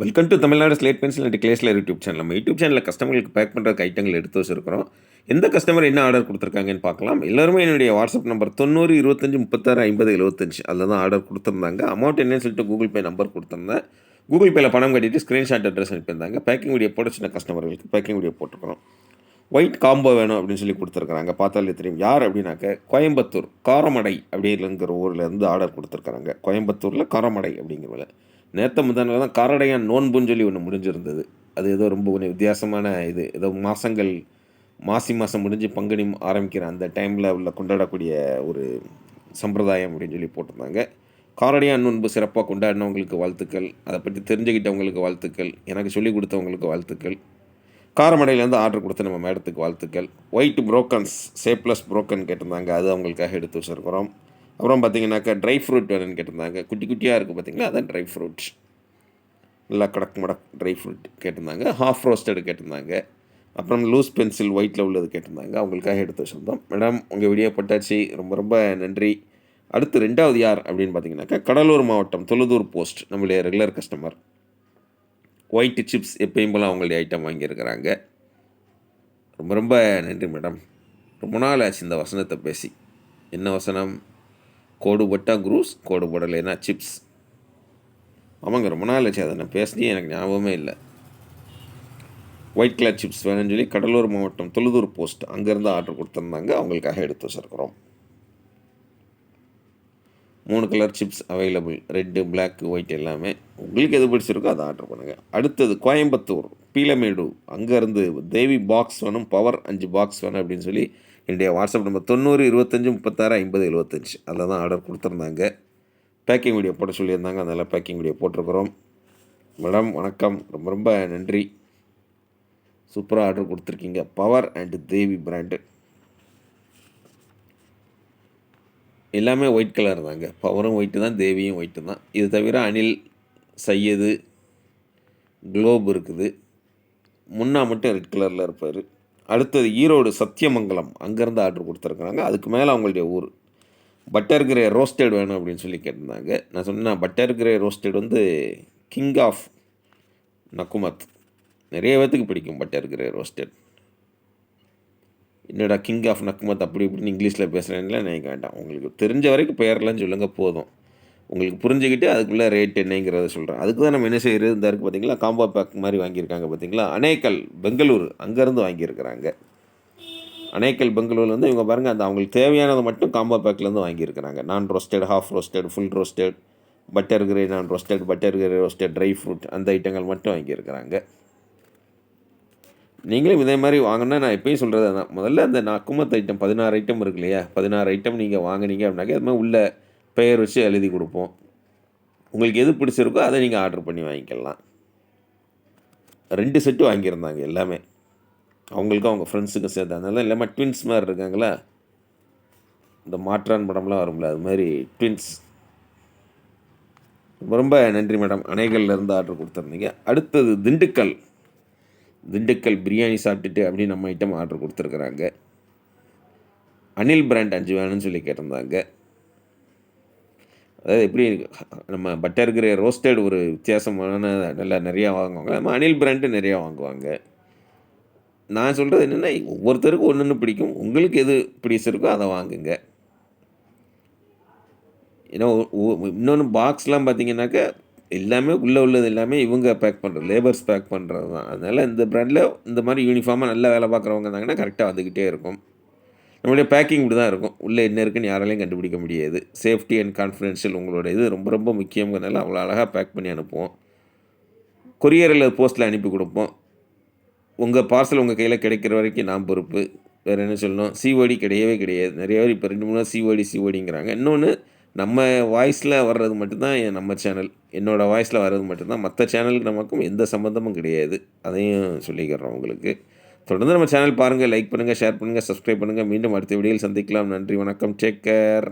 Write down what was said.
Welcome to Tamil Nadu slate pencil and கிளேஸ்லர் YouTube channel. நம்ம YouTube சேனலில் கஸ்டமர்களுக்கு பேக் பண்ணுறதுக்கு ஐட்டங்கள் எடுத்து வச்சிருக்கிறோம். எந்த கஸ்டமர் என்ன ஆர்டர் கொடுத்துருக்காங்கன்னு பார்க்கலாம். எல்லாருமே என்னுடைய வாட்ஸ்அப் நம்பர் 90 25 36 50 75 அதில் தான் ஆர்டர் கொடுத்துருந்தாங்க. அமௌண்ட் என்னன்னு சொல்லிட்டு கூகுள் பே நம்பர் கொடுத்துருந்தேன். கூகுள் பேயில் பணம் கட்டிட்டு ஸ்க்ரீன்ஷாட் அட்ரஸ் அனுப்பியிருந்தாங்க. பேக்கிங் வீடியோ போட சின்ன கஸ்டமர்களுக்கு பேக்கிங் வீடியோ போட்டுருக்கிறோம். ஒயிட் காம்போ வேணும் அப்படின்னு சொல்லி கொடுத்துருக்குறாங்க. பார்த்தாலே தெரியும் யார் அப்படின்னாக்க கோயம்புத்தூர் காரமடை அப்படிங்கிற ஊர்லேருந்து ஆர்டர் கொடுத்துருக்குறாங்க. கோயம்புத்தூரில் காரமடை அப்படிங்கிறவங்க நேற்று முந்தானில் தான் காரடையான் நோன்புன்னு சொல்லி ஒன்று முடிஞ்சிருந்தது. அது ஏதோ ரொம்ப கொஞ்சம் வித்தியாசமான இது ஏதோ மாதங்கள் மாசி மாதம் முடிஞ்சு பங்குனி ஆரம்பிக்கிற அந்த டைமில் உள்ள கொண்டாடக்கூடிய ஒரு சம்பிரதாயம் அப்படின்னு சொல்லி போட்டிருந்தாங்க. காரடையான் நோன்பு சிறப்பாக கொண்டாடினவங்களுக்கு வாழ்த்துக்கள், அதை பற்றி தெரிஞ்சுக்கிட்டவங்களுக்கு வாழ்த்துக்கள், எனக்கு சொல்லிக் கொடுத்தவங்களுக்கு வாழ்த்துக்கள், காரமடையிலேருந்து ஆர்டர் கொடுத்த நம்ம மேடத்துக்கு வாழ்த்துக்கள். ஒயிட் புரோக்கன்ஸ் சேப்லஸ் புரோக்கன் கேட்டிருந்தாங்க, அது அவங்களுக்காக எடுத்து வச்சுருக்கிறோம். அப்புறம் பார்த்தீங்கன்னாக்கா ட்ரை ஃப்ரூட் வேணும்னு கேட்டிருந்தாங்க. குட்டி குட்டியாக இருக்குது பார்த்தீங்களா, அதான் ட்ரை ஃப்ரூட். நல்லா கடக் மடக் ட்ரை ஃப்ரூட் கேட்டிருந்தாங்க. ஹாஃப் ரோஸ்டடு கேட்டிருந்தாங்க. அப்புறம் லூஸ் பென்சில் ஒயிட்டில் உள்ளது கேட்டிருந்தாங்க, அவங்களுக்காக எடுத்து வச்சுருந்தோம். மேடம் உங்கள் வீடியோ பட்டாச்சு, ரொம்ப ரொம்ப நன்றி. அடுத்து ரெண்டாவது யார் அப்படின்னு பார்த்தீங்கன்னாக்கா கடலூர் மாவட்டம் தொழுதூர் போஸ்ட் நம்மளுடைய ரெகுலர் கஸ்டமர். ஒயிட் சிப்ஸ் எப்பயும் போல் அவங்களுடைய ஐட்டம் வாங்கியிருக்கிறாங்க. ரொம்ப ரொம்ப நன்றி மேடம். ரொம்ப நாள் ஆச்சு இந்த வசனத்தை பேசி. என்ன வசனம்? கோடு போட்டால் குரூஸ், கோடு போடலைன்னா சிப்ஸ். ஆமாங்க, ரொம்ப நாள் ஆச்சு அதை நான் பேசினே எனக்கு ஞாபகமே இல்லை. ஒயிட் கலர் சிப்ஸ் வேணும்னு சொல்லி கடலூர் மாவட்டம் தொழுதூர் போஸ்ட் அங்கேருந்து ஆர்டர் கொடுத்துருந்தாங்க, அவங்களுக்காக எடுத்து வச்சுருக்குறோம். 3 colour chips available, red black white எல்லாமே. உங்களுக்கு எது பிடிச்சிருக்கோ அதை ஆர்டர் பண்ணுங்கள். அடுத்தது கோயம்புத்தூர் பீலமேடு அங்கேருந்து தேவி பாக்ஸ் வேணும், பவர் 5 பாக்ஸ் வேணும் அப்படின்னு சொல்லி என்னுடைய வாட்ஸ்அப் நம்பர் 90 25 36 50 75 அதில் தான் ஆர்டர் கொடுத்துருந்தாங்க. பேக்கிங் வீடியோ போட சொல்லியிருந்தாங்க, அதனால் பேக்கிங் வீடியோ போட்டிருக்கிறோம். மேடம் வணக்கம், ரொம்ப ரொம்ப நன்றி. சூப்பராக ஆர்டர் கொடுத்துருக்கீங்க. பவர் அண்ட் தேவி பிராண்டு எல்லாமே ஒயிட் கலர் தாங்க. பவரும் ஒயிட்டு தான், தேவியும் ஒயிட்டு தான். இது தவிர அனில், சையது, குளோப் இருக்குது. முன்னா மட்டும் ரெட் கலரில் இருப்பார். அடுத்தது ஈரோடு சத்தியமங்கலம் அங்கேருந்து ஆர்டர் கொடுத்துருக்குறாங்க. அதுக்கு மேலே அவங்களுடைய ஊர். பட்டர் கிரே ரோஸ்டட் வேணும் அப்படின்னு சொல்லி கேட்டிருந்தாங்க. நான் சொன்னேன் பட்டர் கிரே ரோஸ்டட் வந்து கிங் ஆஃப் நக்குமத், நிறைய பேர்த்துக்கு பிடிக்கும் பட்டர் கிரே ரோஸ்டட். என்னடா கிங் ஆஃப் நக்குமத் அப்படி இப்படின்னு இங்கிலீஷில் பேசுகிறேன்ல நினைக்க வேண்டாம். உங்களுக்கு தெரிஞ்ச வரைக்கும் பெயர்லாம் சொல்லுங்கள் போதும். உங்களுக்கு புரிஞ்சுக்கிட்டு அதுக்குள்ளே ரேட் என்னங்கிறத சொல்கிறேன். அதுக்கு தான் நம்ம என்ன செய்கிறது, இந்த இருக்குது பார்த்தீங்களா, காம்போ பேக் மாதிரி வாங்கியிருக்காங்க பார்த்தீங்களா. அணைக்கல் பெங்களூர் அங்கேருந்து வாங்கியிருக்கிறாங்க. அணைக்கல் பெங்களூரில் வந்து இவங்க பாருங்கள், அந்த அவங்களுக்கு தேவையானதை மட்டும் காம்போ பேக்லேருந்து வாங்கியிருக்கிறாங்க. Non roasted, half roasted, full roasted, butter grey non roasted, butter grey roasted, dry fruit அந்த ஐட்டங்கள் மட்டும் வாங்கியிருக்கிறாங்க. நீங்களும் இதே மாதிரி வாங்கினா நான் எப்பயும் சொல்கிறது தான், முதல்ல அந்த நக்குமத் ஐட்டம் 16 ஐட்டம் இருக்கு இல்லையா, 16 ஐட்டம் நீங்கள் வாங்கினீங்க அப்படின்னாக்க அது மாதிரி உள்ள பெயர் வச்சு எழுதி கொடுப்போம். உங்களுக்கு எது பிடிச்சிருக்கோ அதை நீங்கள் ஆர்டர் பண்ணி வாங்கிக்கலாம். 2 செட்டு வாங்கியிருந்தாங்க எல்லாமே, அவங்களுக்கும் அவங்க ஃப்ரெண்ட்ஸுக்கும் சேர்த்து. அதனால இல்லாமல் ட்வின்ஸ் மாதிரி இருக்காங்களா, இந்த மாற்றான் படம்லாம் வரும்ல, அது மாதிரி ட்வின்ஸ். ரொம்ப ரொம்ப நன்றி மேடம். அணைகள்லேருந்து ஆர்டர் கொடுத்துருந்தீங்க. அடுத்தது திண்டுக்கல் பிரியாணி சாப்பிட்டுட்டு அப்படின்னு நம்ம ஐட்டம் ஆர்டர் கொடுத்துருக்குறாங்க. அனில் பிராண்ட் 5 வேணும்னு சொல்லி கேட்டிருந்தாங்க. அதாவது எப்படி நம்ம பட்டர் கிரே ரோஸ்டட் ஒரு வித்தியாசமான நல்லா நிறையா வாங்குவாங்க, நம்ம அனில் பிராண்டு நிறையா வாங்குவாங்க. நான் சொல்கிறது என்னென்னா, ஒவ்வொருத்தருக்கும் ஒன்று ஒன்று பிடிக்கும். உங்களுக்கு எது பிடிச்சிருக்கோ அதை வாங்குங்க. ஏன்னா இன்னொன்று பாக்ஸ்லாம் பார்த்தீங்கன்னாக்கா எல்லாமே உள்ளே உள்ளது எல்லாமே இவங்க பேக் பண்ணுறது, லேபர்ஸ் பேக் பண்ணுறது தான். அதனால் இந்த ப்ராண்டில் இந்த மாதிரி யூனிஃபார்மாக நல்லா வேலை பார்க்குறவங்க இருந்தாங்கன்னா கரெக்டாக வந்துக்கிட்டே இருக்கும். நம்மளுடைய பேக்கிங் இப்படி தான் இருக்கும். உள்ளே என்ன இருக்குன்னு யாராலையும் கண்டுபிடிக்க முடியாது. சேஃப்டி அண்ட் கான்ஃபிடென்ஷியல் உங்களோட இது ரொம்ப ரொம்ப முக்கியங்கிறதுனால அவ்வளோ அழகாக பேக் பண்ணி அனுப்புவோம். கொரியரில் போஸ்ட்டில் அனுப்பி கொடுப்போம். உங்கள் பார்சல் உங்கள் கையில் கிடைக்கிற வரைக்கும் நான் பொறுப்பு. வேறு என்ன சொல்லணும், சிஓடி கிடையவே கிடையாது. நிறைய பேர் இப்போ 2 3 சிஓடிங்கிறாங்க. இன்னொன்று, நம்ம வாய்ஸில் வர்றது மட்டும்தான் நம்ம சேனல், என்னோடய வாய்ஸில் வர்றது மட்டும்தான். மற்ற சேனலுக்கு நமக்கும் எந்த சம்மந்தமும் கிடையாது. அதையும் சொல்லிக்கிறோம் உங்களுக்கு. தொடர்ந்து நம்ம சேனல் பாருங்கள், லைக் பண்ணுங்கள், ஷேர் பண்ணுங்கள், சப்ஸ்கிரைப் பண்ணுங்கள். மீண்டும் அடுத்த வீடியோவில் சந்திக்கலாம். நன்றி, வணக்கம், டேக் கேர்.